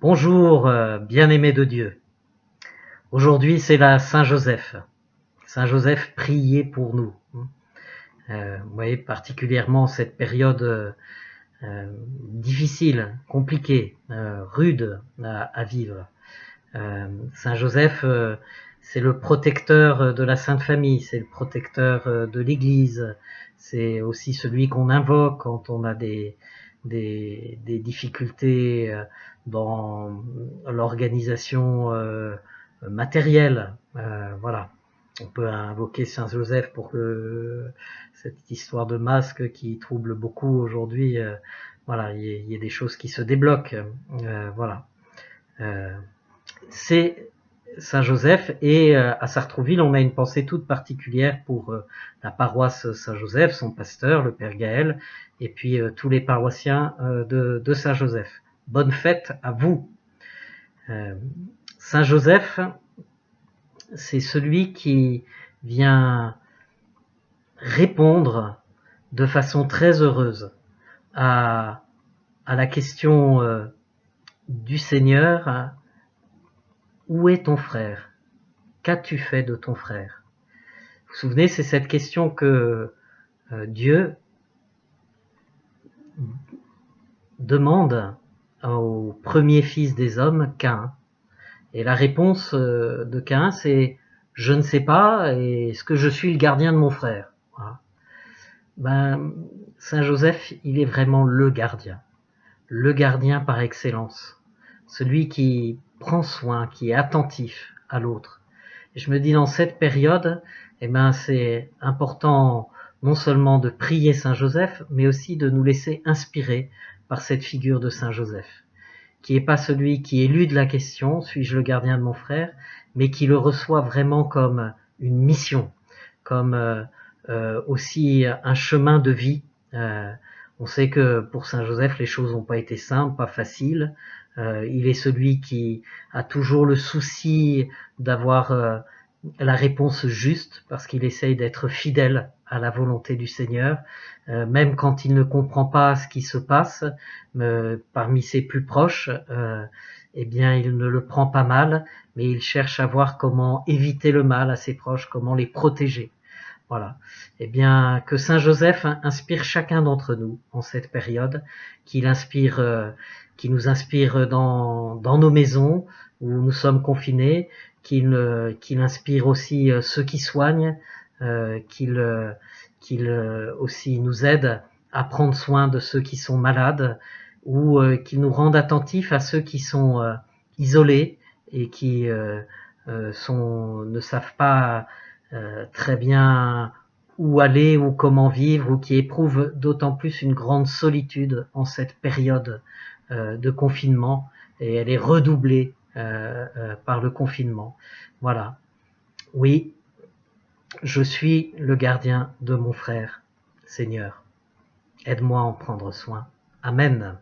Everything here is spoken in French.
Bonjour, bien-aimés de Dieu. Aujourd'hui, c'est la Saint-Joseph. Saint-Joseph, priez pour nous. Vous voyez, particulièrement cette période difficile, compliquée, rude à vivre. Saint-Joseph, c'est le protecteur de la Sainte Famille, c'est le protecteur de l'Église, c'est aussi celui qu'on invoque quand on a des difficultés dans l'organisation matérielle. Voilà. On peut invoquer Saint Joseph pour que cette histoire de masque qui trouble beaucoup aujourd'hui, voilà, il y ait des choses qui se débloquent. Voilà. C'est Saint Joseph et à Sartrouville, on a une pensée toute particulière pour la paroisse Saint-Joseph, son pasteur, le Père Gaël, et puis tous les paroissiens de Saint-Joseph. Bonne fête à vous. Saint Joseph, c'est celui qui vient répondre de façon très heureuse à la question du Seigneur. Où est ton frère? Qu'as-tu fait de ton frère? Vous vous souvenez, c'est cette question que Dieu demande au premier fils des hommes, Caïn. Et la réponse de Caïn, c'est « Je ne sais pas, est-ce que je suis le gardien de mon frère ?» Voilà. Ben, Saint Joseph, il est vraiment le gardien par excellence, celui qui prend soin, qui est attentif à l'autre. Et je me dis, dans cette période, eh ben, c'est important non seulement de prier Saint Joseph, mais aussi de nous laisser inspirer par cette figure de Saint Joseph, qui n'est pas celui qui élude la question, suis-je le gardien de mon frère, mais qui le reçoit vraiment comme une mission, comme aussi un chemin de vie. On sait que pour Saint Joseph, les choses n'ont pas été simples, pas faciles. Il est celui qui a toujours le souci d'avoir la réponse juste, parce qu'il essaye d'être fidèle à la volonté du Seigneur, même quand il ne comprend pas ce qui se passe parmi ses plus proches, eh bien il ne le prend pas mal, mais il cherche à voir comment éviter le mal à ses proches, comment les protéger. Voilà. Eh bien, que Saint Joseph inspire chacun d'entre nous en cette période, qu'il nous inspire dans nos maisons où nous sommes confinés, qu'il inspire aussi ceux qui soignent, qu'il aussi nous aide à prendre soin de ceux qui sont malades, ou qu'il nous rende attentifs à ceux qui sont isolés et qui ne savent pas très bien où aller ou comment vivre, ou qui éprouvent d'autant plus une grande solitude en cette période de confinement, et elle est redoublée par le confinement. Voilà. Oui, je suis le gardien de mon frère, Seigneur. Aide-moi à en prendre soin. Amen.